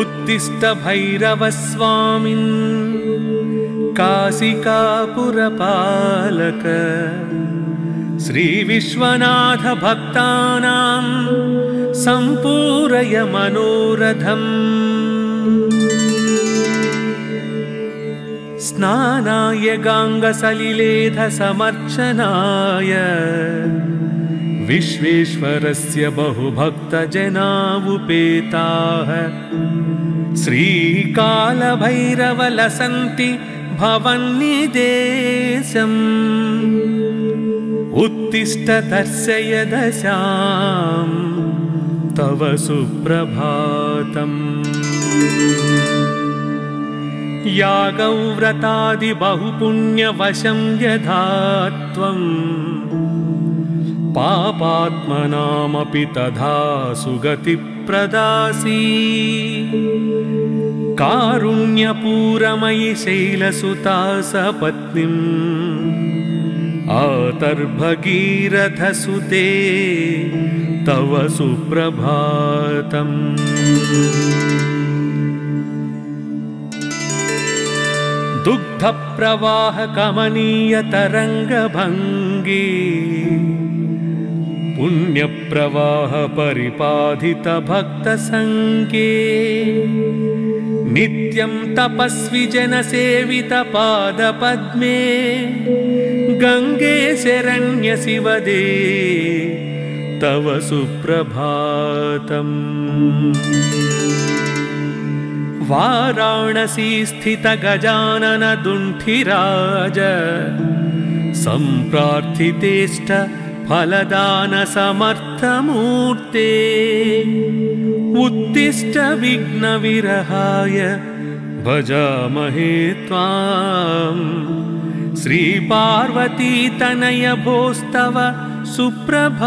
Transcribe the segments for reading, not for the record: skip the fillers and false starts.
उत्तिष्ठ भैरवस्वामिन् काशिकापुरपालक श्रीविश्वनाथ भक्तानां सम्पूरय मनोरथम्। स्नानाय गाङ्गसलिलेध समर्चनाय विश्वेश्वरस्य बहुभक्तजना उपेताः श्रीकालभैरवलसन्ति भवन्निदेशम्। उत्तिष्ठ दर्शय दशां तव सुप्रभातम्। यागव्रतादि बहुपुण्यवशं यथा त्वम् पापात्मनामपि तथा सुगति प्रदासी। कारुण्यपूरमयि शैलसुता सपत्नीम् आतर्भगीरथसुते तव सुप्रभातम्। दुग्धप्रवाह कमनीय तरंगभंगी पुण्यप्रवाह परिपाधित भक्तसंगे। नित्यं तपस्वी जनसेवित पादपद्मे गंगे शरण्य शिवदे तव सुप्रभातम्। वाराणसी स्थित गजानन दुण्ठिराज सम्प्रार्थितेष्ट फलदान समर्थमूर्ते। उत्तिष्ठ विघ्न विरहाय भजामहे त्वाम्। श्री पार्वती तनय भोस्तव सुप्रभातम्।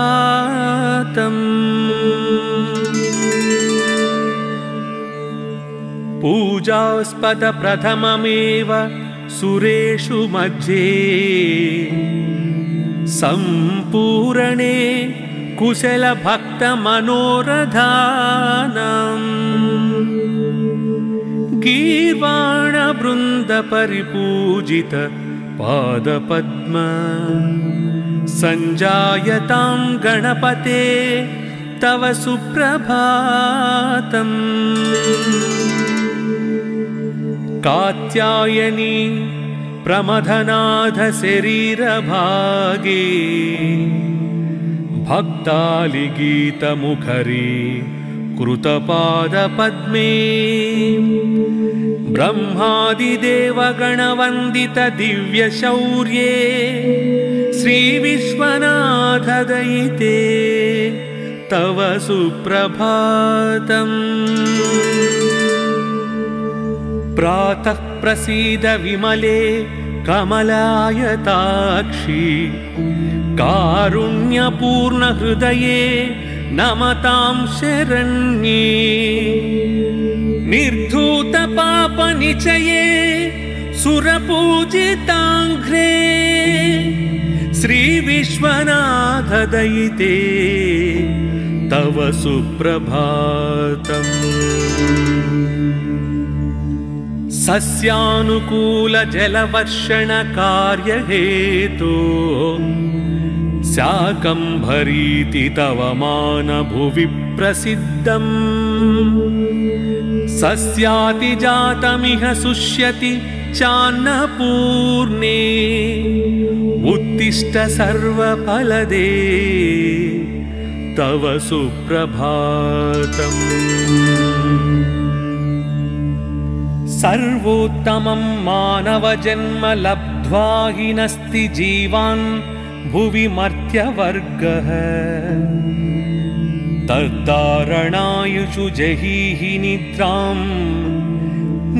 पूजास्पद प्रथममेव सुरेषु मध्ये सम्पूर्णे कुशल भक्त मनोरथानाम्। गीर्वाण वृंद परिपूजित पादपद्म संजायतां गणपते तव सुप्रभातम्। कात्यायनी प्रमथनाथ शरीर भागे भक्ताली गीत मुखरी कृतपाद पद्मे। ब्रह्मादिदेव गणवंदित दिव्य शौर्ये श्री विश्वनाथ दयिते तव सुप्रभातम्। प्रातः प्रसीद विमले कमलायताक्षी कारुण्यपूर्ण हृदये नमतां शरण्ये। निर्धूत पाप निचये सुरपूजिताङ्घ्रे श्री विश्वनाथ दयिते तव सुप्रभातम्। सस्यानुकूल जलवर्षण कार्य हेतु शाकंभरीति तव मान भुवि प्रसिद्धम्। सस्यातिजातमिह सुष्यति चान्नपूर्णे। उत्तिष्ठ सर्वफलदे तव सुप्रभातम्। सर्वोत्तमं मानव जन्म लब्ध्वा हि नस्ति जीवान् भुवि मर्त्यवर्गः। तद्धारणायुषु जहीहि निद्रां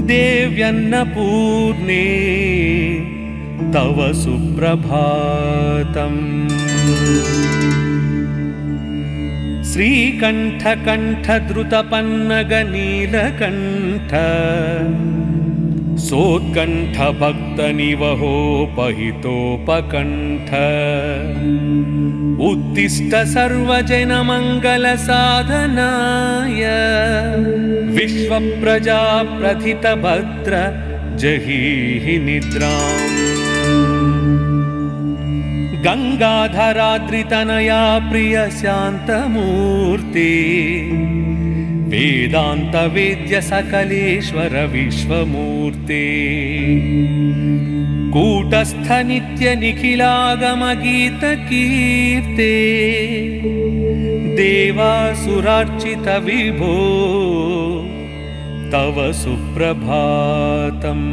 देव्यन्नपूर्णे तव सुप्रभातम्। श्रीकण्ठ कण्ठ द्रुतपन्नग नीलकण्ठ सोत्कण्ठभक्तनिवहोपहितोपकण्ठ उत्तिष्ठ सर्वजनमङ्गलसाधनाय विश्वप्रजा प्रथितभद्र जहीहि निद्राम् गंगाधराद्रितनया प्रिय शान्तमूर्ति वेदांत वेद्य सकलेश्वर विश्वमूर्ति कूटस्थ नित्य निखिलागम गीत कीर्ते देवासुरार्चित विभो तव सुप्रभातम्।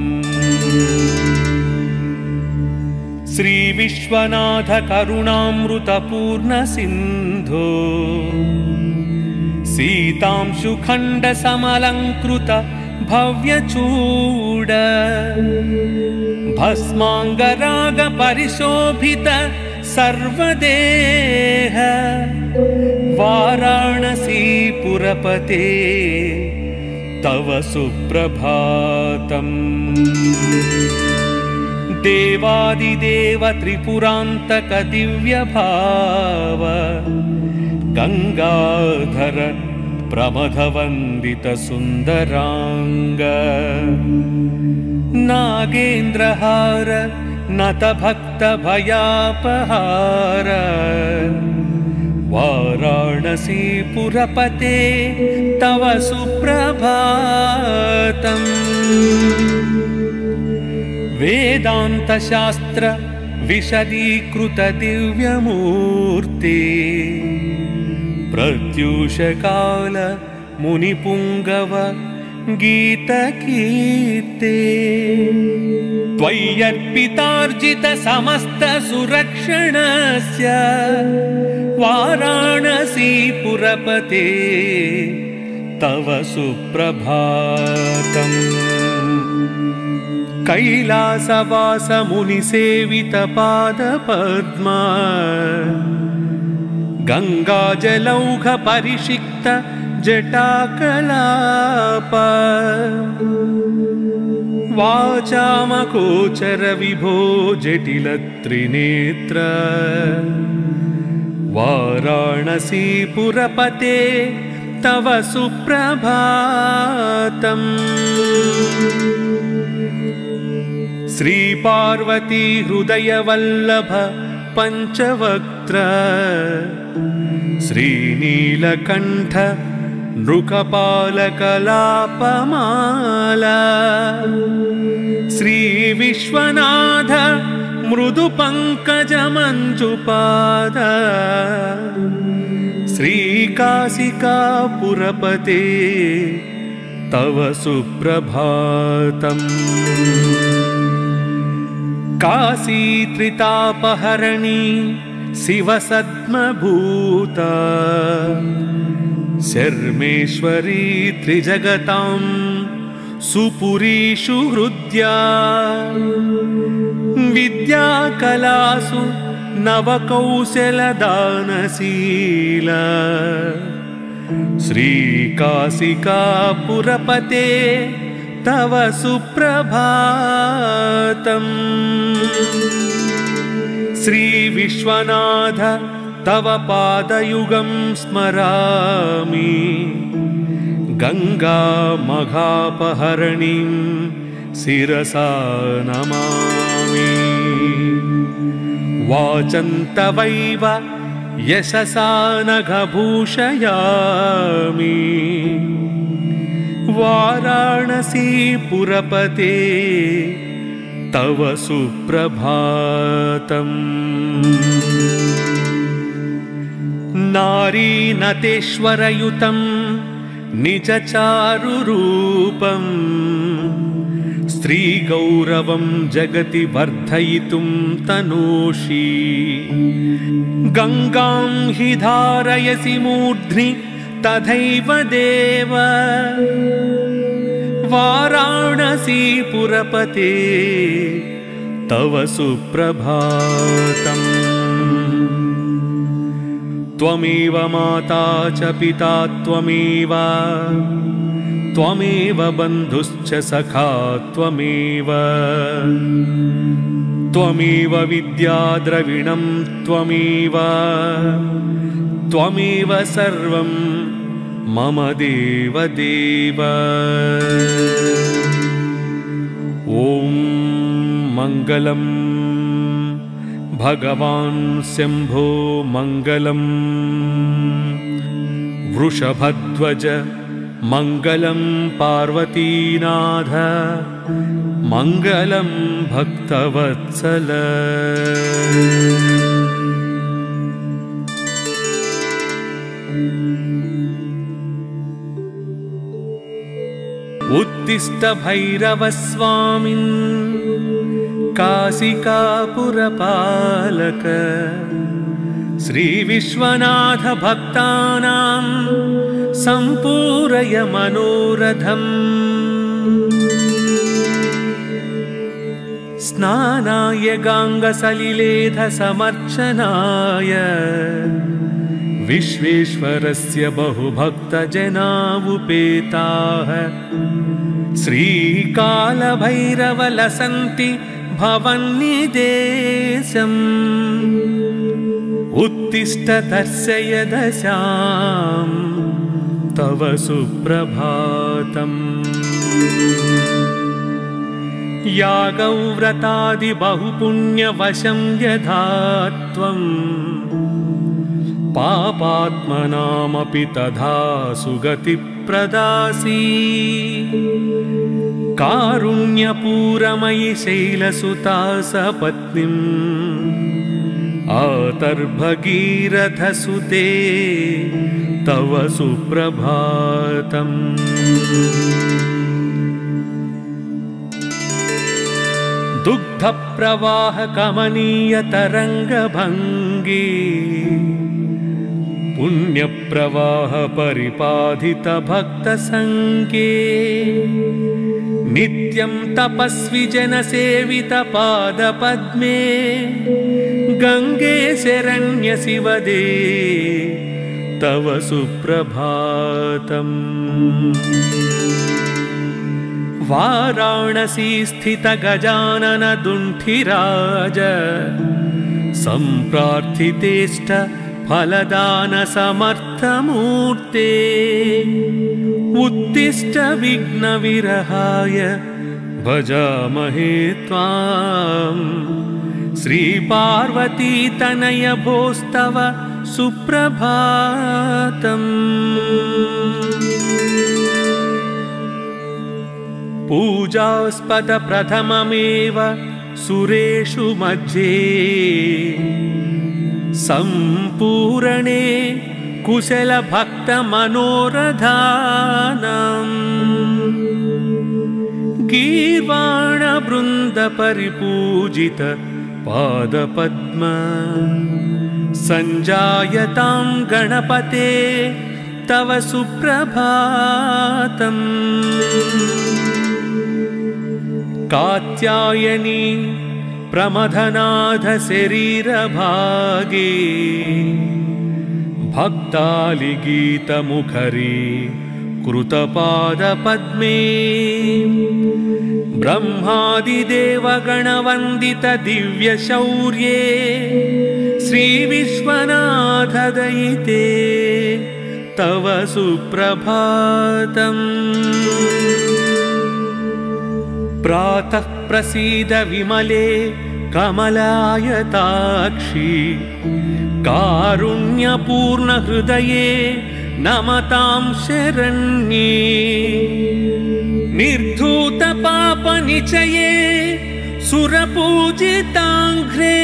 श्री विश्वनाथ करुणामृतपूर्ण सिंधो सीतांशुखंड समलंकृत भव्यचूड भस्मांगराग परिशोभित सर्वदेह वाराणसी पुरपते तव सुप्रभातम्। देवादिदेव त्रिपुरांतक दिव्य भाव गंगाधर प्रमथवंदित सुंदरांग नागेन्द्रहार नत भक्त भयापहार वाराणसी पुरपते तव सुप्रभातम्। वेदांत शास्त्र विशदीकृत दिव्यमूर्ति प्रत्यूष काल मुनिपुंगव गीतकीर्ते त्वय्यर्पितार्जित समस्त सुरक्षणस्य वाराणसी पुरपते तव सुप्रभातम्। कैलासवास मुनिसेवित पादपद्मा गंगाजलौघ परिषिक्त जटाकलाप वाचामगोचर विभो जटिल त्रिनेत्र वाराणसी पुरपते तव सुप्रभातम्। श्री पार्वती हृदय वल्लभ पंचवक्त्र श्रीनीलकंठ नृकपालकलापमाला श्री विश्वनाथ मृदु पंकज मंजुपाद श्री काशिका पुरपते तव सुप्रभातम्। काशी त्रितापहरणी शिवसद्मभूता शर्मेश्वरी त्रिजगतां सुपुरीषु हृद्या विद्याकलासु नवकौशलदानशीला श्रीकाशिका पुरपते तव सुप्रभातम्। श्री विश्वनाथ तव पादयुगं स्मरामि गंगा मघापहरणीं शिरसा नमामि वाचन्तवैव यशसा नघभूषयामि वाराणसी पुरपते तव सुप्रभातम्। नारीनतेश्वरयुतं निजचारुरूपं स्त्रीगौरवं जगति वर्धयितुं तनोषि गंगां हि धारयसि मूर्ध्नि तथैव देव वाराणसी पुरपते तव सुप्रभातम्। त्वमेव माता च पिता त्वमेव त्वमेव बन्धुश्च सखा त्वमेव त्वमेव विद्याद्रविणं त्वमेव त्वमेव सर्वं मम देव देव। ॐ मङ्गलं भगवान् शम्भो मङ्गलं वृषभध्वज मङ्गलं पार्वतीनाथ मङ्गलं भक्तवत्सल। उत्तिष्ठ भैरवस्वामिन् काशिकापुरपालक श्रीविश्वनाथ भक्तानां सम्पूरय मनोरथम्। स्नानाय गाङ्गसलिलेध समर्चनाय विश्वेश्वरस्य बहुभक्तजना उपेताः श्रीकालभैरवलसन्ति भवन्निदेशम्। उत्तिष्ठ दर्शय दशां तव सुप्रभातम्। यागव्रतादि बहुपुण्यवशं यथा त्वम् पापात्मनामपि तथा सुगतिप्रदासी। कारुण्यपूरमयि शैलसुता सपत्नीम् आतर्भगीरथसुते तव सुप्रभातम्। दुग्धप्रवाह कमनीय तरंगभंगी पुण्यप्रवाह परिपाधित भक्त संगे नित्यं तपस्वी जन सेवित पाद पद्मे गंगे शरण्य शिवदे तव सुप्रभातम्। वाराणसी स्थित गजानन दुंठिराज संप्रार्थितेष्ट फलदान समर्थमूर्ते उत्तिष्ठ विघ्न विरहाय भजामहे त्वाम्। श्री पार्वती तनय भोस्तव सुप्रभातम्। पूजास्पद प्रथममेव सुरेषु मध्ये संपूर्णे कुशल भक्त मनोरथानाम्। गीर्वाण वृंद परिपूजित पादपद्म संजायतां गणपते तव सुप्रभातम्। कात्यायनी प्रमथनाथ शरीर भागे भक्ताली गीत मुखरी कृतपाद पद्मे ब्रह्मादिदेव गणवंदित दिव्य शौर्ये श्री विश्वनाथ दयिते तव सुप्रभातम्। प्रातः प्रसीद विमले कमलायताक्षी कारुण्यपूर्ण हृदये नमतां शरण्ये। निर्धूत पाप निचये सुरपूजिताङ्घ्रे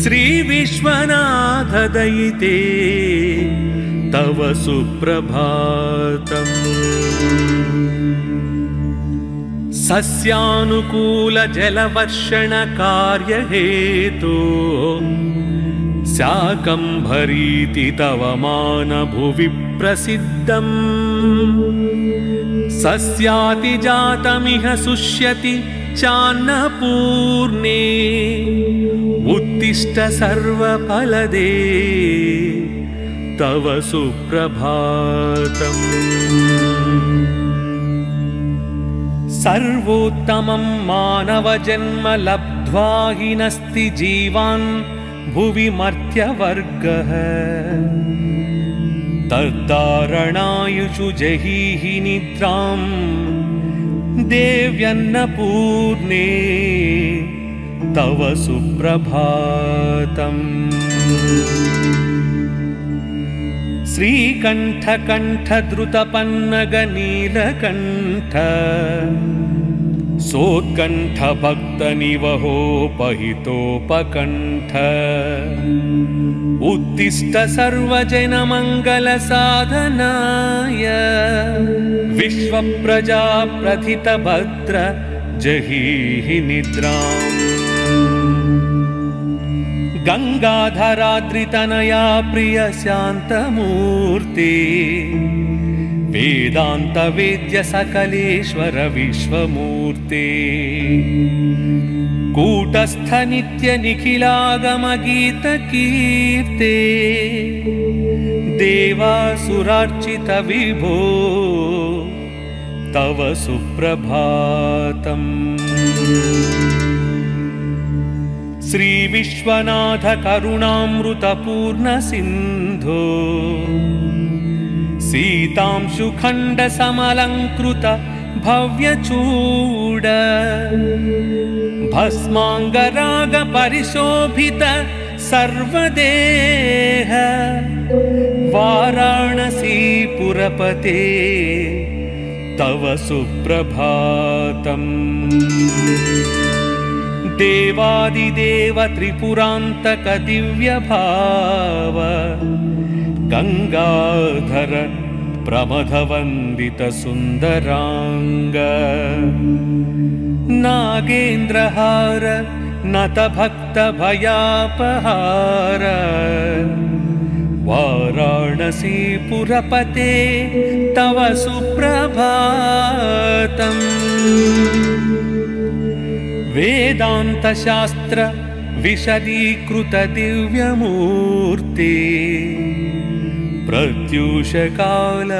श्री विश्वनाथ दयिते तव सुप्रभातम्। सस्यानुकूल जलवर्षण कार्य हेतु शाकंभरीति तव मान भुवि प्रसिद्धम्। सस्याति जातमिह सुष्यति चान्नपूर्णे उत्तिष्ठ सर्वफलदे तव सुप्रभातम्। सर्वोत्तमं मानवजन्म लब्ध्वा हि नस्ति जीवान् भुवि मर्त्यवर्गः। तद्धारणायुषु जहीहि निद्रां देव्यन्नपूर्णे तव सुप्रभातम्। श्रीकण्ठकण्ठद्रुतपन्नगनीलकण्ठ सोत्कण्ठभक्तनिवहोपहितोपकण्ठ उत्तिष्ठ सर्वजनमङ्गलसाधनाय विश्वप्रजाप्रथितभद्र जहीहि निद्राम्। गंगाधराद्रितनया प्रिय शान्तमूर्ति वेदांत वेद्य सकलेश्वर विश्वमूर्ति कूटस्थ नित्य निखिलागम गीत कीर्ते देवासुरार्चित विभो तव सुप्रभातम्। श्री विश्वनाथ करुणामृतपूर्ण सिंधो सीतांशुखंड समलंकृत भव्यचूड भस्मांगराग परिशोभित सर्वदेह वाराणसी पुरपते तव सुप्रभातम्। देवादिदेव त्रिपुरांतक दिव्य भाव गंगाधर प्रमथवंदित सुंदरांग नागेन्द्रहार नत भक्त भयापहार वाराणसी पुरपते तव सुप्रभातम्। वेदांत शास्त्र विशदीकृत दिव्यमूर्ति प्रत्यूष काल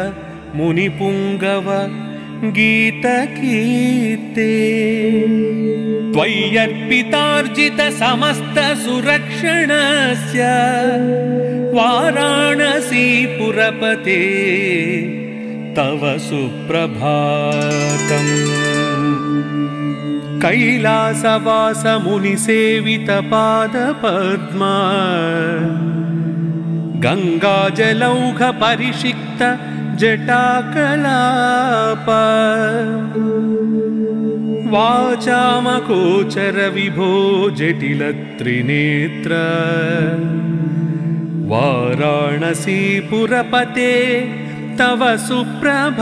मुनिपुंगव गीतकीर्ते त्वय्यर्पितार्जित समस्त सुरक्षणस्य वाराणसी पुरपते तव सुप्रभातम्। कैलासवास मुनिसेवित पादपद्मा गंगाजलौघ परिषिक्त जटाकलाप वाचामगोचर विभो जटिल त्रिनेत्र वाराणसी पुरपते तव सुप्रभातम्।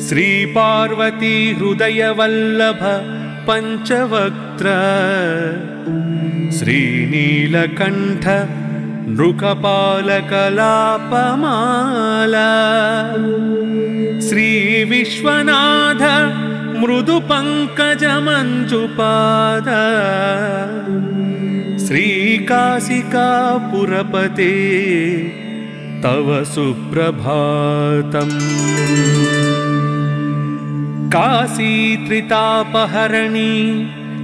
श्री पार्वती हृदय वल्लभ पंचवक्त्र श्रीनीलकंठ नृकपालकलापमाला श्री विश्वनाथ मृदु पंकज मंजुपाद श्री काशिका पुरपते तव सुप्रभातम्। काशी त्रितापहरणी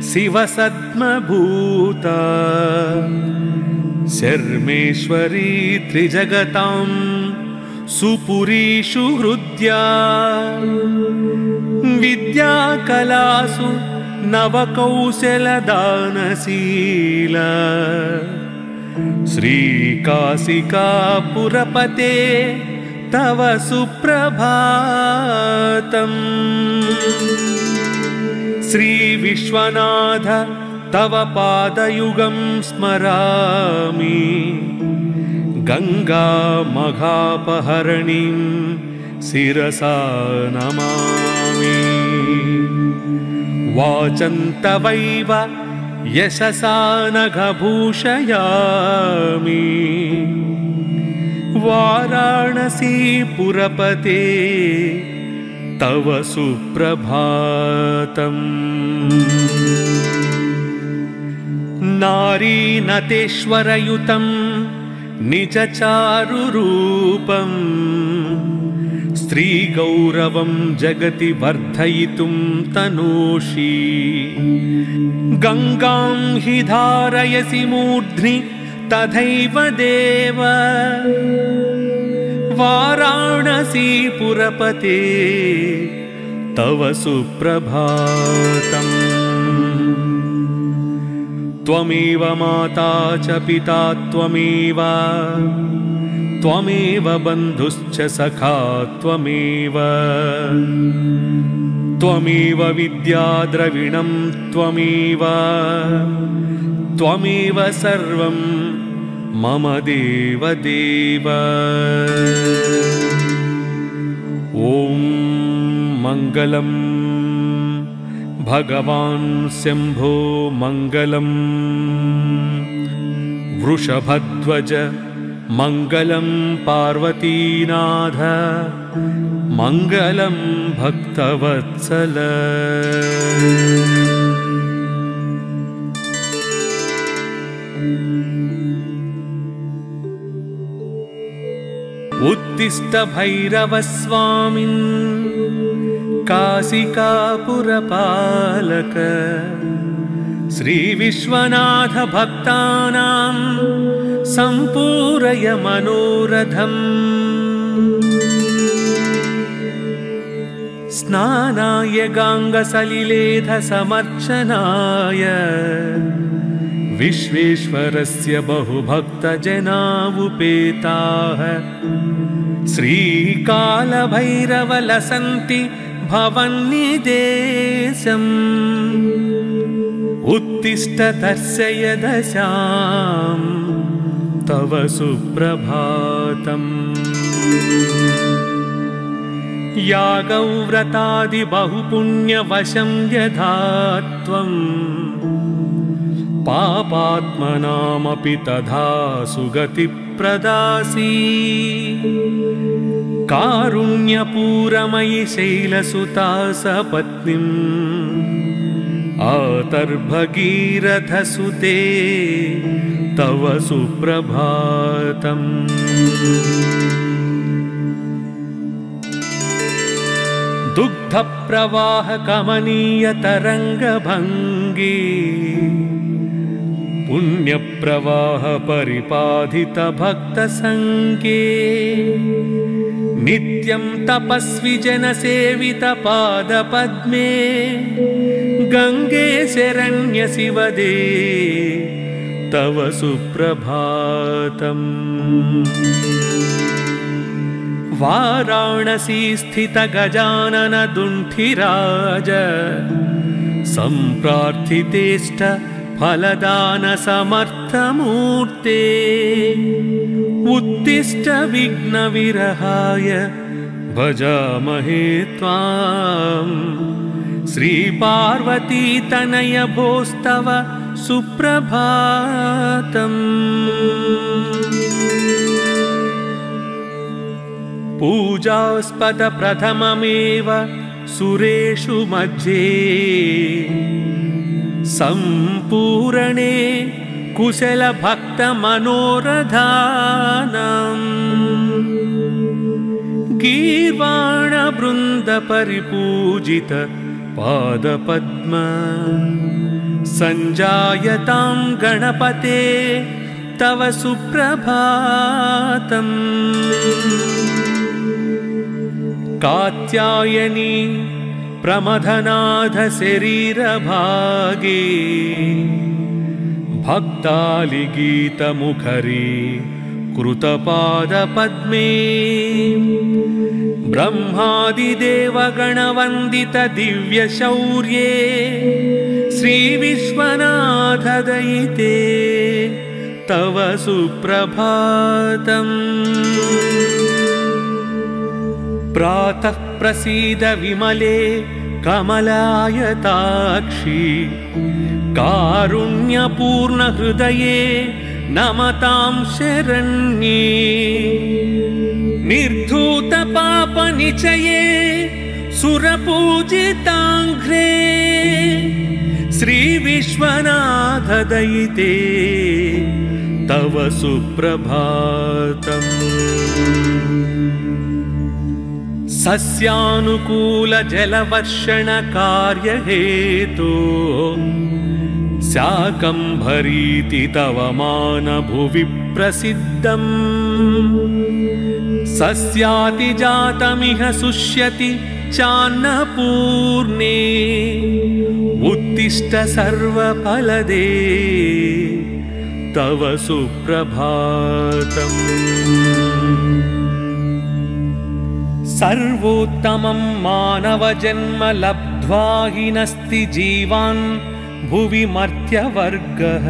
शिवसद्मभूता शर्मेश्वरी त्रिजगतां सुपुरीषु हृद्या विद्याकलासु नवकौशलदानशीला श्रीकाशिका पुरपते तव सुप्रभातम्। श्री विश्वनाथ तव पादयुगं स्मरामि गंगा मघापहरणीं शिरसा नमामि। वाचन्तवैव यशसा नघभूषयामि वाराणसी पुरपते तव सुप्रभातम्। नारीनतेश्वरयुतं निजचारुरूपं स्त्रीगौरवं जगति वर्धयितुं तनोषि गंगां हि धारयसि मूर्ध्नि तथैव देव वाराणसी पुरपते तव सुप्रभातम्। त्वमेव माता च पिता त्वमेव त्वमेव बन्धुश्च सखा त्वमेव त्वमेव विद्या द्रविणं त्वमेव त्वमेव सर्वं मम देव देव। ॐ मङ्गलं भगवान् शम्भो मङ्गलं वृषभध्वज मङ्गलं पार्वतीनाथ मङ्गलं भक्तवत्सल। उत्तिष्ठ भैरवस्वामिन् काशिकापुरपालक श्रीविश्वनाथ भक्तानां सम्पूरय मनोरथम्। स्नानाय गाङ्गसलिलेध समर्चनाय विश्वेश्वरस्य बहुभक्तजना उपेताः श्रीकालभैरवलसन्ति भवन्निदेशम्। उत्तिष्ठ दर्शय दशां तव सुप्रभातम्। यागव्रतादि बहुपुण्यवशं यथा त्वं पापात्मनामपि तथा सुगति प्रदासी। कारुण्यपूरमयि शैलसुता सपत्नीम् आतर्भगीरथसुते तव सुप्रभातम्। दुग्धप्रवाह कमनीय तरंगभंगी पुण्यप्रवाह परिपाधित भक्तसंगे नित्यं तपस्वी जनसेवित पादपद्मे गंगे शरण्य शिवदे तव सुप्रभातम्। वाराणसी स्थित गजानन दुण्ठिराज सम्प्रार्थितेष्ट फलदान समर्थमूर्ते उत्तिष्ठ विघ्न विरहाय भजामहे त्वाम्। श्री पार्वती तनय भोस्तव सुप्रभातम्। पूजास्पद प्रथममेव सुरेषु मध्ये सम्पूर्णे कुशल भक्त मनोरधानम्। गीर्वाण वृंद परिपूजित पादपद्म संजायतां गणपते तव सुप्रभातम्। कात्यायनी प्रमथनाथ शरीर भागे भक्ताली गीत मुखरी कृतपाद पद्मे ब्रह्मादि देवगण वंदित दिव्य शौर्ये श्री विश्वनाथ दयिते तव सुप्रभातम्। प्रातः प्रसीद विमले कमलायताक्षी कारुण्यपूर्ण हृदये नमतां शरण्ये। निर्धूत पाप निचये सुरपूजितांघ्रे श्रीविश्वनाथ दयिते तव सुप्रभातम्। सस्यानुकूल जलवर्षण कार्यहेतो शाकम्भरीति तव मानभुवि प्रसिद्धम्। सस्यातिजातमिह शुष्यति चान्नपूर्णे उत्तिष्ठ सर्वफलदे तव सुप्रभातम्। सर्वोत्तमं मानवजन्म लब्ध्वा हि नस्ति जीवान् भुवि मर्त्यवर्गः।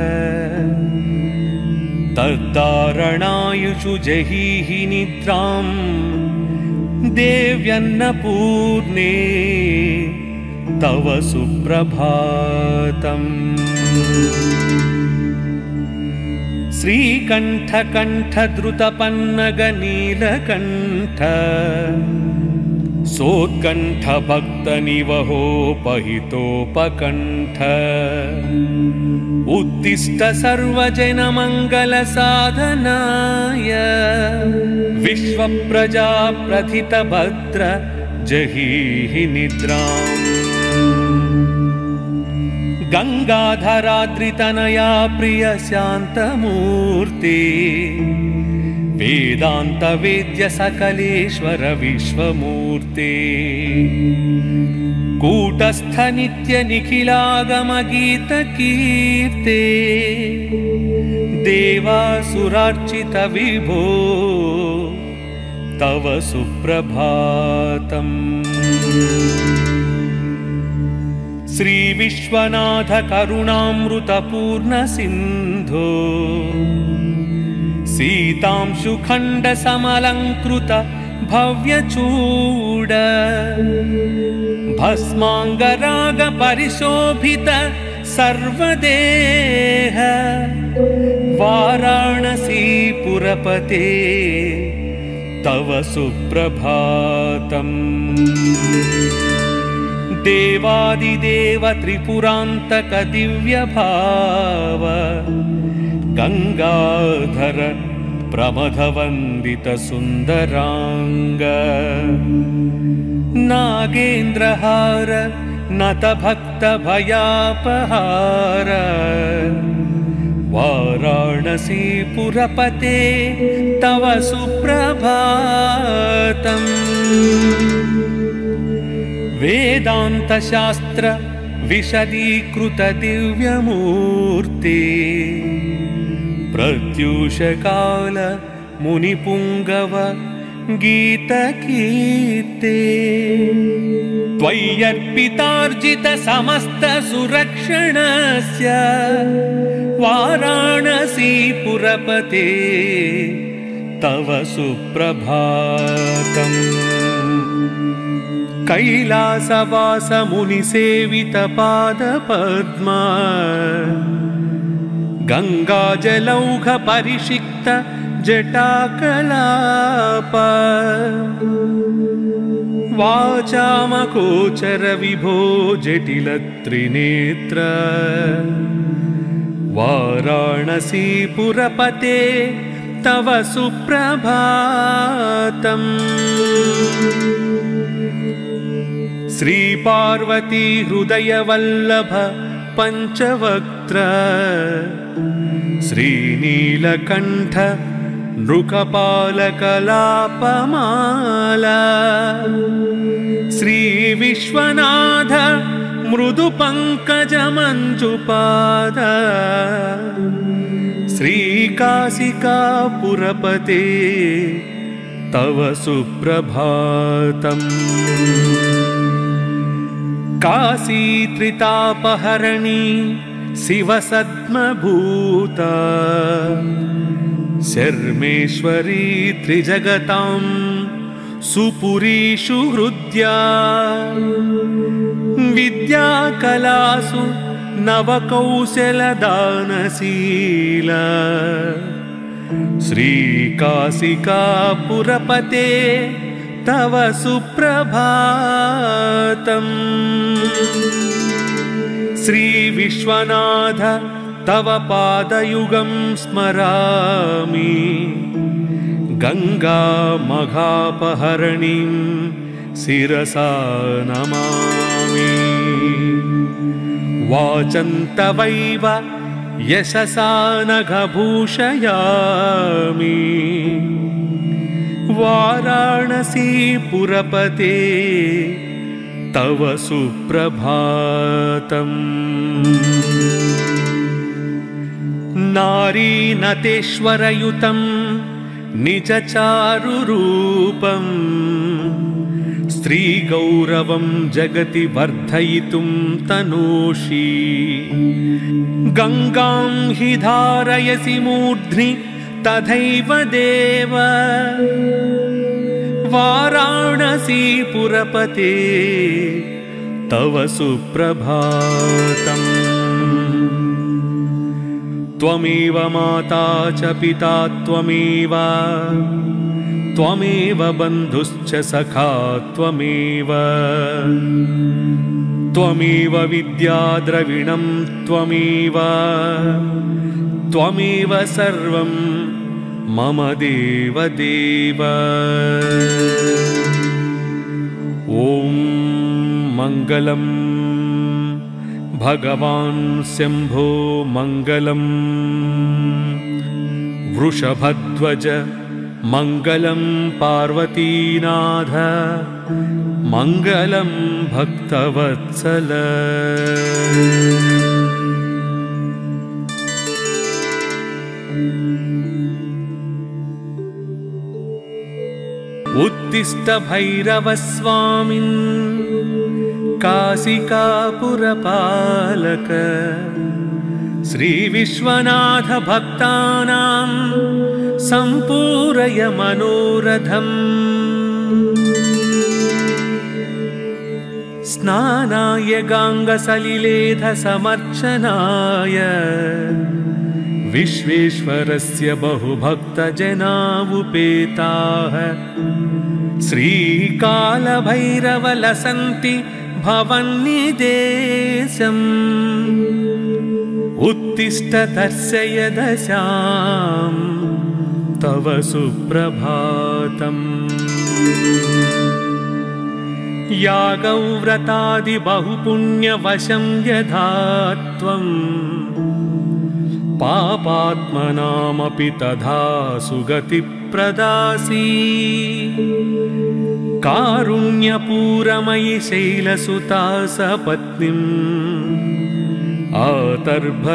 तद्धारणायुषु जहीहि निद्रां देव्यन्नपूर्णे तव सुप्रभातम्। श्रीकण्ठकण्ठद्रुतपन्नगनीलकण्ठ सोत्कण्ठभक्तनिवहोपहितोपकण्ठ उत्तिष्ठ सर्वजनमङ्गलसाधनाय विश्वप्रजाप्रथितभद्र जहीहि निद्राम्। गंगाधराद्रितनया प्रिय शान्तमूर्ति वेदांत वेद्य सकलेश्वर विश्वमूर्ति कूटस्थ नित्य निखिलागम गीत कीर्ते देवासुरार्चित विभो तव सुप्रभातम्। श्री विश्वनाथ करुणामृतपूर्ण सिंधो सीतांशुखंड समलंकृत भव्यचूड भस्मांगराग परिशोभित सर्वदेह वाराणसी पुरपते तव सुप्रभातम्। देवादिदेव त्रिपुरांतक दिव्य भाव गंगाधर प्रमथवंदित सुंदरांग नागेन्द्रहार नत भक्त भयापहार वाराणसी पुरपते तव सुप्रभातम्। वेदांत शास्त्र विशदीकृत दिव्यमूर्ति प्रत्यूष काल मुनिपुंगव गीतकीर्ते त्वय्यर्पितार्जित समस्त सुरक्षणस्य वाराणसी पुरपते तव सुप्रभातम्। कैलासवास मुनिसेवित पादपद्मा गंगाजलौघ परिषिक्त जटाकलाप वाचामगोचर विभो जटिल त्रिनेत्र वाराणसी पुरपते तव सुप्रभातम्। श्री पार्वती हृदय वल्लभ पंचवक्त्र श्रीनीलकंठ नृकपालकलापमाला श्री विश्वनाथ मृदु पंकज मंजुपाद श्री काशिकापुरपते तव सुप्रभातम्। काशी त्रितापहरणी शिव सद्मभूता शर्मेश्वरी त्रिजगतां सुपुरीषु हृद्या विद्याकलासु नवकौशलदानशीला श्रीकाशिकापुरपते तव सुप्रभातम्। श्रीविश्वनाथ तव पादयुगं स्मरामि गंगा मघापहरणीं शिरसा नमामि वाचन्तवैव यशसा नघभूषयामि वाराणसीपुरपते तव सुप्रभातम् नारीनतेश्वरयुतं निजचारुरूपं स्त्रीगौरवं जगति वर्धयितुं तनूषि गंगां हि धारयसि मूर्ध्नि तथैव देव वाराणसीपुरपते तव सुप्रभातम् त्वमेव माता च पिता त्वमेव त्वमेव बन्धुश्च सखा त्वमेव त्वमेव विद्या द्रविणं त्वमेव त्वमेव सर्वं मम देव देव ॐ मङ्गलं भगवान् शम्भो मङ्गलं वृषभध्वज मङ्गलं पार्वतीनाथ मङ्गलं भक्तवत्सल उत्तिष्ठ भैरवस्वामिन् काशिकापुरपालक श्रीविश्वनाथ भक्तानां सम्पूरय मनोरथम् स्नानाय गाङ्गसलिलेध समर्चनाय विश्वेश्वरस्य बहुभक्तजना उपेताः श्रीकालभैरवलसन्ति भवन्निदेशम् उत्तिष्ठ दर्शय दशां तव सुप्रभातम् यागव्रतादि बहुपुण्यवशं यथा त्वम् पापात्मनामपि तथा सुगति प्रदासी कारुण्यपूरमयि शैलसुता सपत्नीम् आतर्भगीरथसुते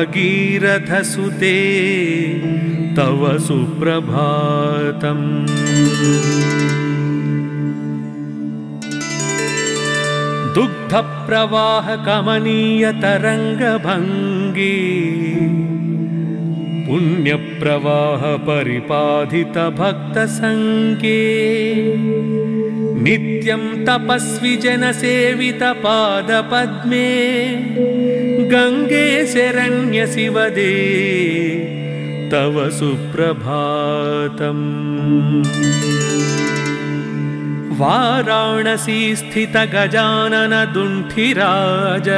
तव सुप्रभातम् दुग्धप्रवाहकमनीयतरङ्गभङ्गी पुण्यप्रवाह परिपाधित भक्तसङ्गे नित्यं तपस्वी जनसेवित पादपद्मे गंगे शरण्य शिवदे तव सुप्रभातम् वाराणसी स्थित गजानन दुण्ठिराज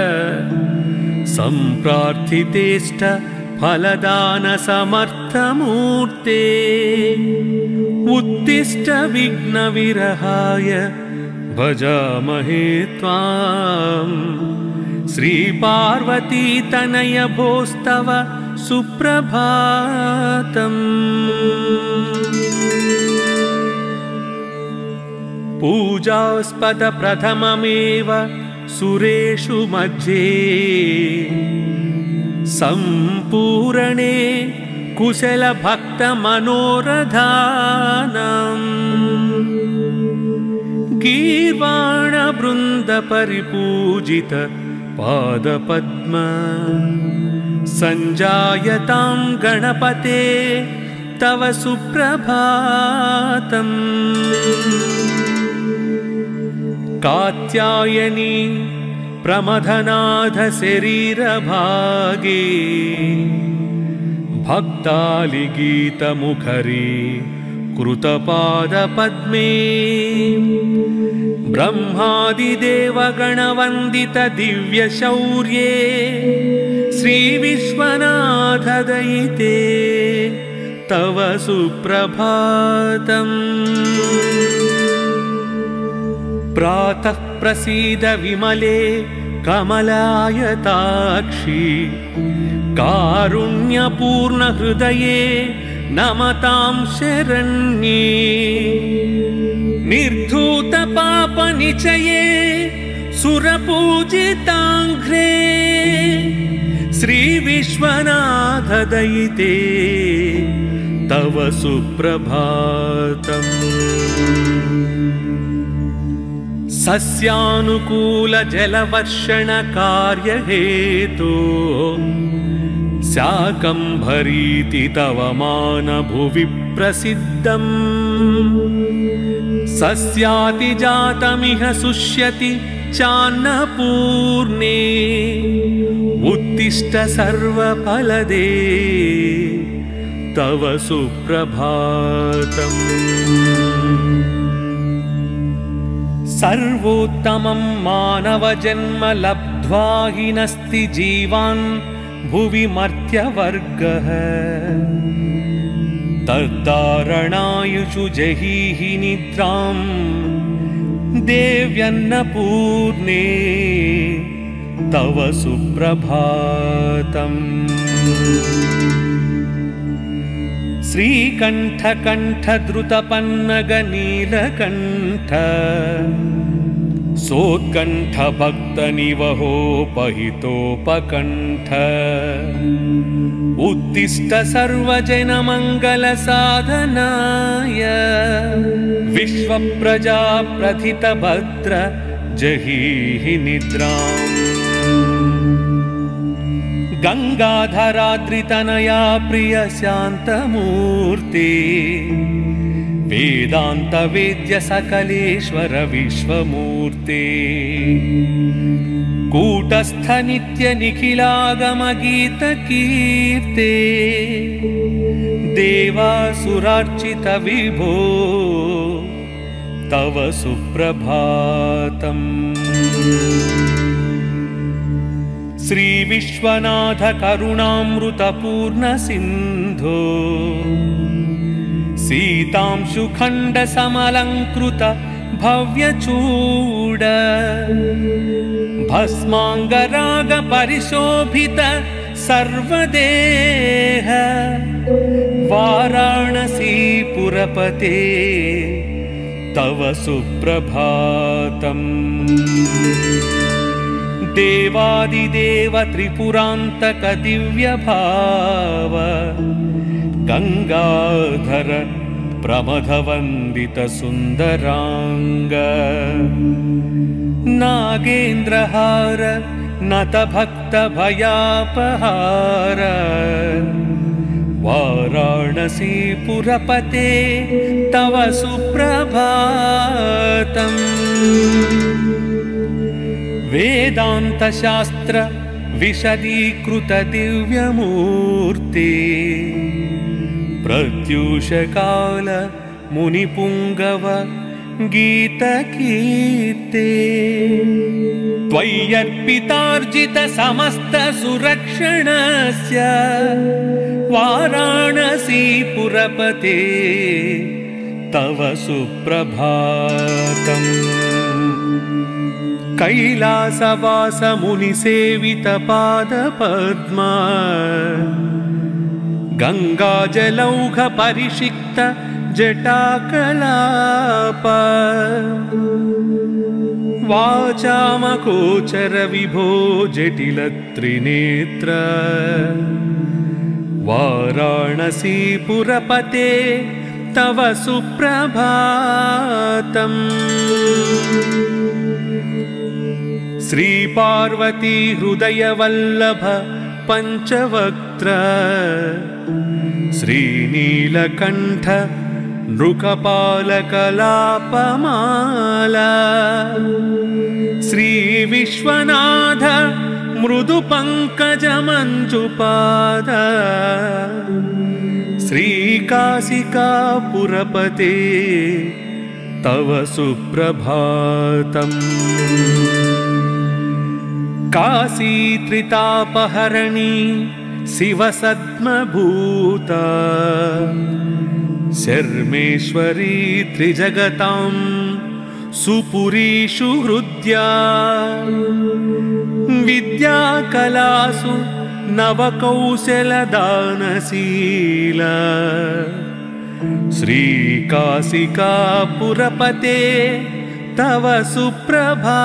सम्प्रार्थितेष्ट फलदान समर्थमूर्ते उत्तिष्ठ विघ्न विरहाय भजामहे त्वां श्री पार्वती तनय भोस्तव सुप्रभातम् पूजास्पद प्रथममेव सुरेषु मध्ये सम्पूरणे कुशल भक्त मनोरधानम् गीर्वाण वृंद परिपूजित पादपद्म संजायतां गणपते तव सुप्रभातम् कात्यायनी प्रमथनाथ शरीर भागे भक्तालिगीत मुखरी कृतपाद पद्मे ब्रह्मादिदेवगणवन्दित दिव्यशौर्ये श्रीविश्वनाथ दयिते तव सुप्रभातम्। प्रातः प्रसीद विमले कमलायताक्षी कारुण्यपूर्ण हृदये नमतां शरण्ये। निर्धूत पाप निचये सुरपूजिताङ्घ्रे श्री विश्वनाथ दयिते तव सुप्रभातम्। सस्यानुकूल जलवर्षण कार्यहेतो शाकम्भरीति तव मानभुवि प्रसिद्धम्। सस्यातिजातमिह शुष्यति चान्नपूर्णे उत्तिष्ठ सर्वफलदे तव सुप्रभातम्। सर्वोत्तमं मानवजन्म लब्ध्वा हि नस्ति जीवान् भुवि मर्त्यवर्गः। तद्धारणायुषु जहीहि निद्रां देव्यन्नपूर्णे तव सुप्रभातम्। श्रीकण्ठकण्ठद्रुतपन्नगनीलकण्ठ सोत्कण्ठभक्तनिवहोपहितोपकण्ठ उत्तिष्ठ सर्वजनमङ्गलसाधनाय विश्वप्रजाप्रथितभद्र जहीहि निद्राम्। गंगाधराद्रितनया प्रिय शान्तमूर्ति वेदांत वेद्य सकलेश्वर विश्वमूर्ति कूटस्थ नित्य निखिलागम गीत कीर्ते देवासुरार्चित विभो तव सुप्रभातम्। श्री विश्वनाथ करुणामृतपूर्ण सिंधो सीतांशुखण्ड समलंकृत भव्यचूड भस्मांगराग परिशोभित सर्वदेह वाराणसी पुरपते तव सुप्रभातम्। देवादिदेव त्रिपुरान्तक दिव्य भाव गंगाधर प्रमथवन्दित सुंदरांग नागेन्द्रहार नत भक्त भयापहार वाराणसी पुरपते तव सुप्रभातम्। वेदांत शास्त्र विशदीकृत दिव्यमूर्ति प्रत्यूष काल मुनिपुंगव गीतकीर्ते त्वय्यर्पितार्जित समस्त सुरक्षणस्य वाराणसी पुरपते तव सुप्रभातम्। कैलासवास मुनिसेवित पादपद्मा गंगाजलौघ परिषिक्त जटाकलाप वाचामगोचर विभो जटिल त्रिनेत्र वाराणसी पुरपते तव सुप्रभातम्। श्री पार्वती हृदय वल्लभ पंचवक्त्र श्रीनीलकंठ नृकपालकलापमाला श्री विश्वनाथ मृदु पंकज मंजुपाद श्री काशिका पुरपते तव सुप्रभातम्। काशीत्रितापहरणी शिवसद्मभूता शर्मेश्वरी त्रिजगतां सुपुरीषु हृद्या विद्याकलासु नवकौशलदानशीला श्रीकाशिकापुरपते तव सुप्रभातम्।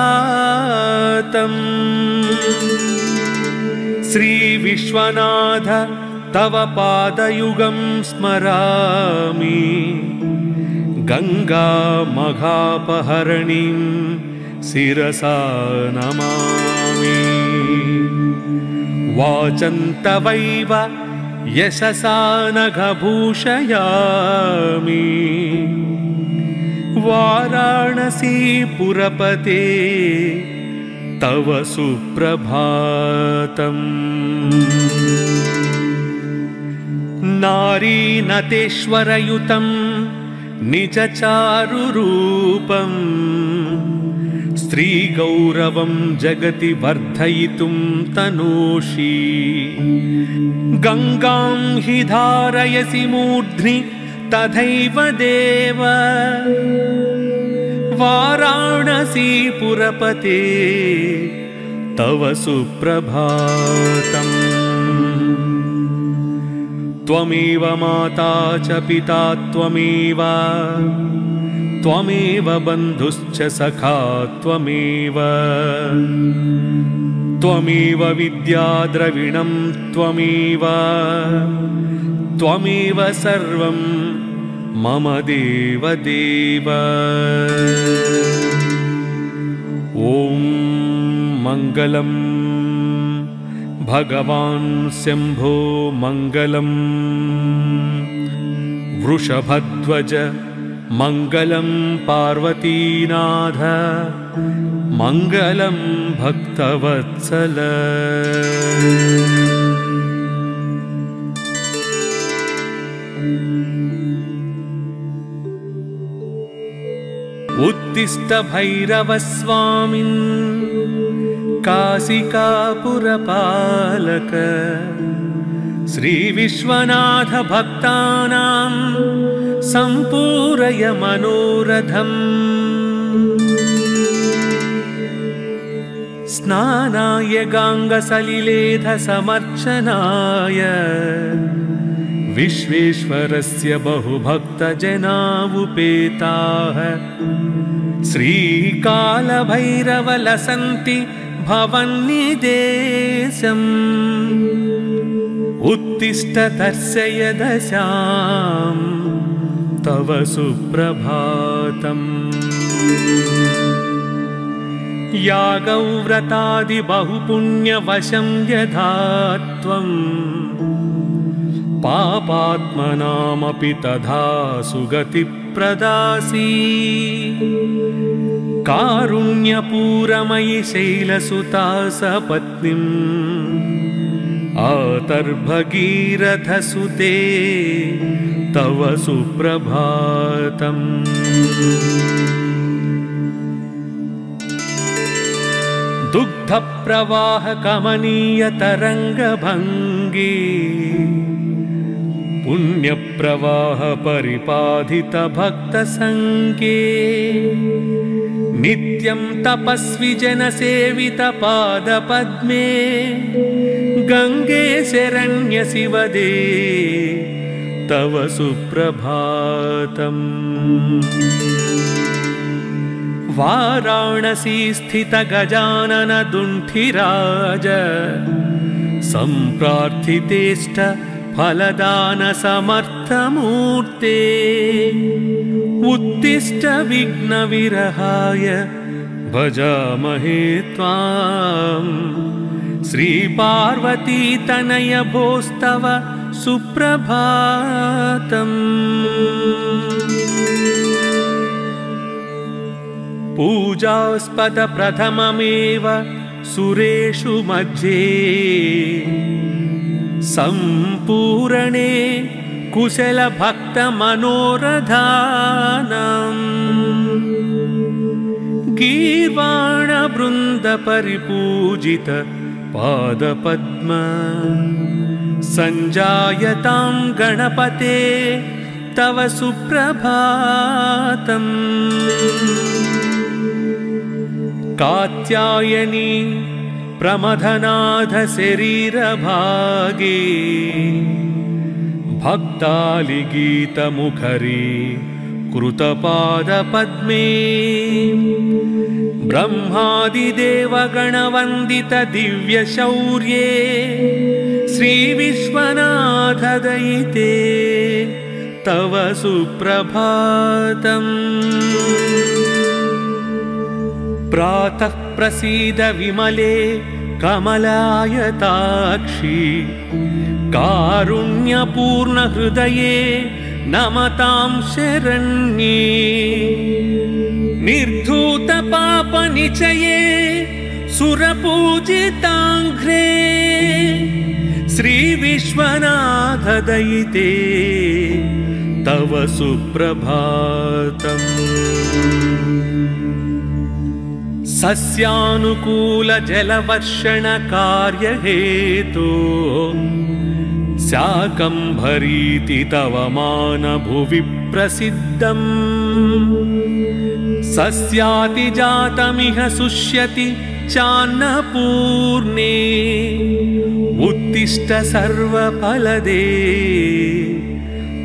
श्रीविश्वनाथ तव पादयुगं स्मरामि गङ्गामघापहरणीं शिरसा नमामि। वाचन्तवैव यशसा नघभूषयामि वाराणसीपुरपते तव सुप्रभातम्। नारीनतेश्वरयुतं निजचारुरूपम् स्त्रीगौरवं जगति वर्धयितुं तनोषि। गङ्गां हि धारयसि मूर्ध्नि तथैव देव वाराणसीपुरपते तव सुप्रभातम्। त्वमेव माता च पिता त्वमेव त्वमेव बन्धुश्च सखा त्वमेव त्वमेव विद्याद्रविणं त्वमेव त्वमेव सर्वं मम देवदेव। ॐ मङ्गलं भगवान् शम्भो मङ्गलं वृषभध्वज मङ्गलं पार्वतीनाथ मङ्गलं भक्तवत्सल। उत्तिष्ठ भैरवस्वामिन् काशिकापुरपालक श्रीविश्वनाथ भक्तानां सम्पूरय मनोरथम्। स्नानाय गाङ्गसलिलेध समर्चनाय विश्वेश्वरस्य बहुभक्तजना उपेताः श्रीकालभैरवलसन्ति भवन्निदेशम्। उत्तिष्ठ दर्शय दशां तव सुप्रभातम्। यागव्रतादि बहुपुण्यवशं यथा त्वम् पापात्मनामपि तथा सुगतिप्रदासी। कारुण्यपूरमयि शैलसुता सपत्नीम् आतर्भगीरथसुते तव सुप्रभातम्। दुग्धप्रवाहकमनीयतरङ्गभङ्गी पुण्यप्रवाह परिपाधित भक्तसङ्गे नित्यं तपस्वी जनसेवित पादपद्मे गङ्गे शरण्य शिवदे तव सुप्रभातम्। वाराणसी स्थित गजानन दुण्ठिराज सम्प्रार्थितेष्ट फलदान समर्थमूर्ते उत्तिष्ठ विघ्नविरहाय भजामहे त्वां। श्रीपार्वती तनय भोस्तव सुप्रभातम्। पूजास्पद प्रथममेव सुरेषु मध्ये सम्पूरणे कुशल भक्त मनोरथानाम् गीर्वाणवृन्दपरिपूजित पादपद्म सञ्जायतां गणपते तव सुप्रभातम्। कात्यायनी प्रमथनाथ शरीरभागे भक्तालिगीतमुखरी कृतपादपद्मे ब्रह्मादिदेवगणवन्दित दिव्यशौर्ये श्रीविश्वनाथ दयिते तव सुप्रभातम्। प्रातः प्रसीद विमले कमलायताक्षी कारुण्यपूर्ण हृदये नमतां शरण्ये। निर्धूत पापनिचये सुरपूजिताङ्घ्रे श्रीविश्वनाथ दयिते तव सुप्रभातम्। सस्यानुकूल जलवर्षण कार्यहेतो शाकम्भरीति तव मानभुवि प्रसिद्धम्। सस्यातिजातमिह शुष्यति चान्नपूर्णे उत्तिष्ठ सर्वफलदे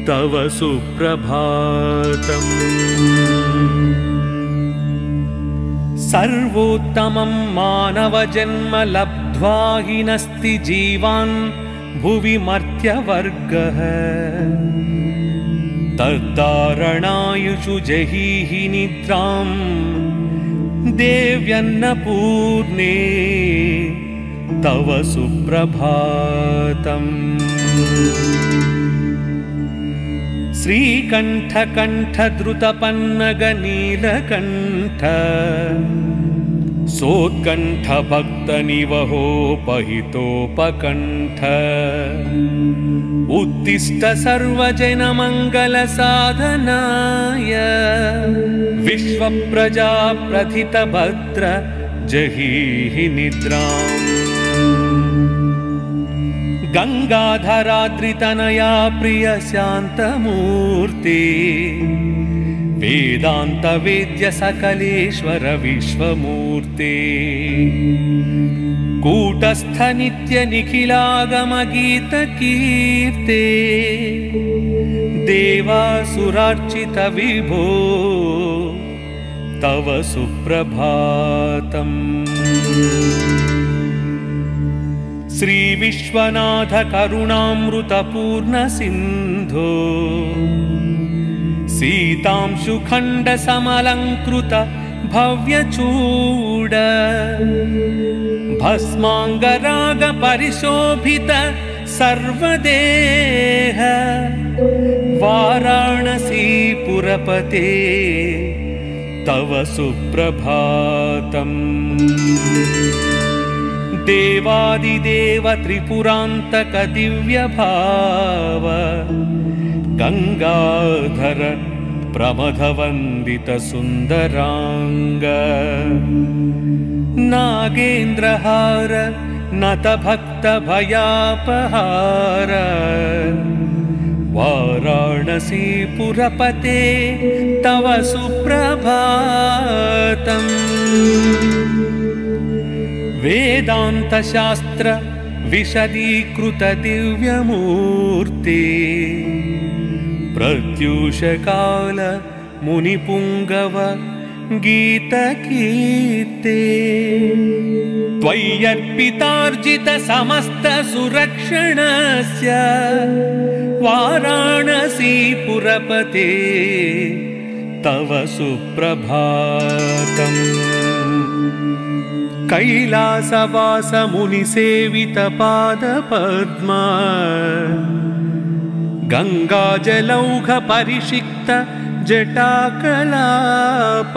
तव सुप्रभातम्। सर्वोत्तमं मानवजन्म लब्ध्वा हि नस्ति जीवान् भुवि मर्त्यवर्गः। तद्धारणायुषु जहीहि निद्रां देव्यन्नपूर्णे तव सुप्रभातम्। श्रीकण्ठकण्ठद्रुतपन्नगनीलकण्ठ सोत्कण्ठभक्तनिवहोपहितोपकण्ठ उत्तिष्ठ सर्वजनमङ्गलसाधनाय विश्वप्रजाप्रथितभद्र जहीहि निद्राम्। गंगाधराद्रितनया प्रिय शान्तमूर्ति वेदांत वेद्य सकलेश्वर विश्वमूर्ति कूटस्थ नित्य निखिलागम गीत कीर्ते देवासुरार्चित विभो तव सुप्रभातम्। श्री विश्वनाथ करुणामृतपूर्ण सिंधो सीतांशुखण्ड समलंकृत भव्यचूड भस्मांगराग परिशोभित सर्वदेह वाराणसीपुरपते तव सुप्रभातम्। देवादिदेव त्रिपुरान्तक दिव्यभाव गंगाधर प्रमथवन्दित सुन्दरांग नागेन्द्रहार नतभक्त भयापहार वाराणसीपुरपते तव सुप्रभातम्। वेदांत शास्त्र विशदीकृत दिव्यमूर्ति प्रत्यूषकाल मुनिपुंगव गीतकीर्ते त्वय्यर्पितार्जित समस्त सुरक्षणस्य वाराणसीपुरपते तव सुप्रभातम्। कैलासवास मुनिसेवित पादपद्मा गंगाजलौघ परिषिक्त जटाकलाप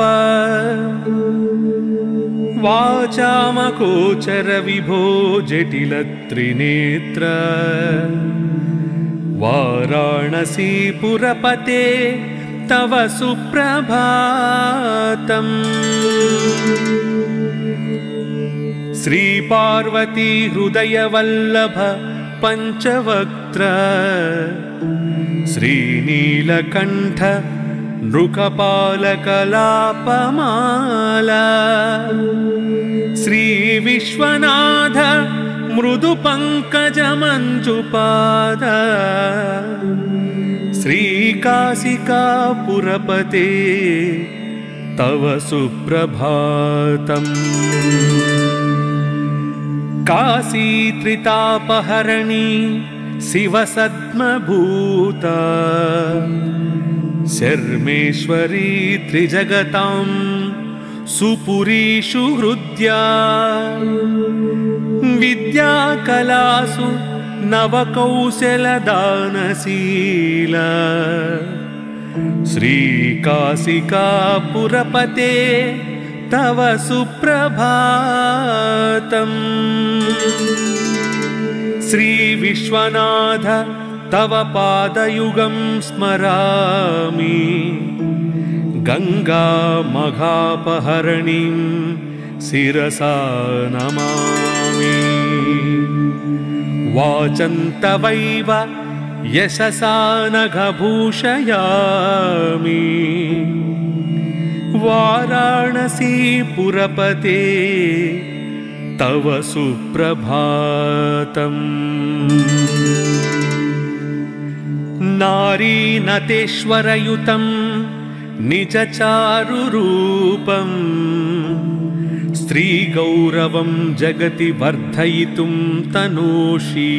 वाचामगोचर विभो जटिल त्रिनेत्र वाराणसीपुरपते तव सुप्रभातम्। श्रीपार्वती हृदयवल्लभ पञ्चवक्त्र श्रीनीलकण्ठ नृकपालकलापमाला श्रीविश्वनाथ मृदुपङ्कजमञ्जुपाद श्रीकाशिकापुरपते तव सुप्रभातम्। काशीत्रितापहरणी शिवसद्मभूता शर्मेश्वरी त्रिजगतां सुपुरीषु हृद्या विद्याकलासु नवकौशलदानशीला श्रीकाशिकापुरपते तव सुप्रभातम्। श्रीविश्वनाथ तव पादयुगं स्मरामि गङ्गामघापहरणीं शिरसा नमामि। वाचन्तवैव यशसा नघभूषयामि वाराणसीपुरपते तव सुप्रभातम्। नारीनतेश्वरयुतं निजचारुरूपं स्त्रीगौरवं जगति वर्धयितुं तनूषि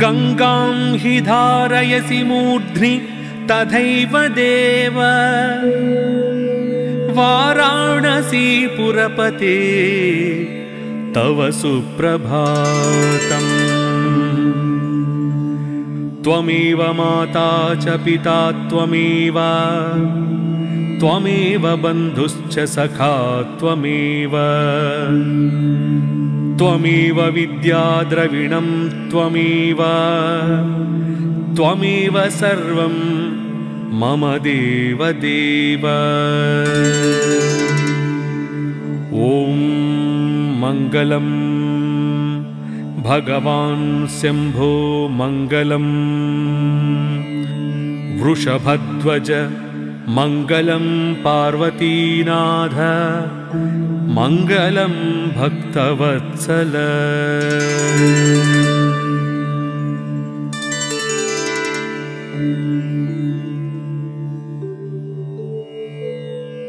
गङ्गां हि धारयसि मूर्ध्नि तथैव देव वाराणसीपुरपते तव सुप्रभातम्। त्वमेव माता च पिता त्वमेव त्वमेव बन्धुश्च सखा त्वमेव त्वमेव विद्याद्रविणं त्वमेव त्वमेव सर्वं मम देवदेव। ॐ मङ्गलम् भगवान् शम्भो मङ्गलम् वृषभध्वज मङ्गलं पार्वतीनाथ मङ्गलं भक्तवत्सल।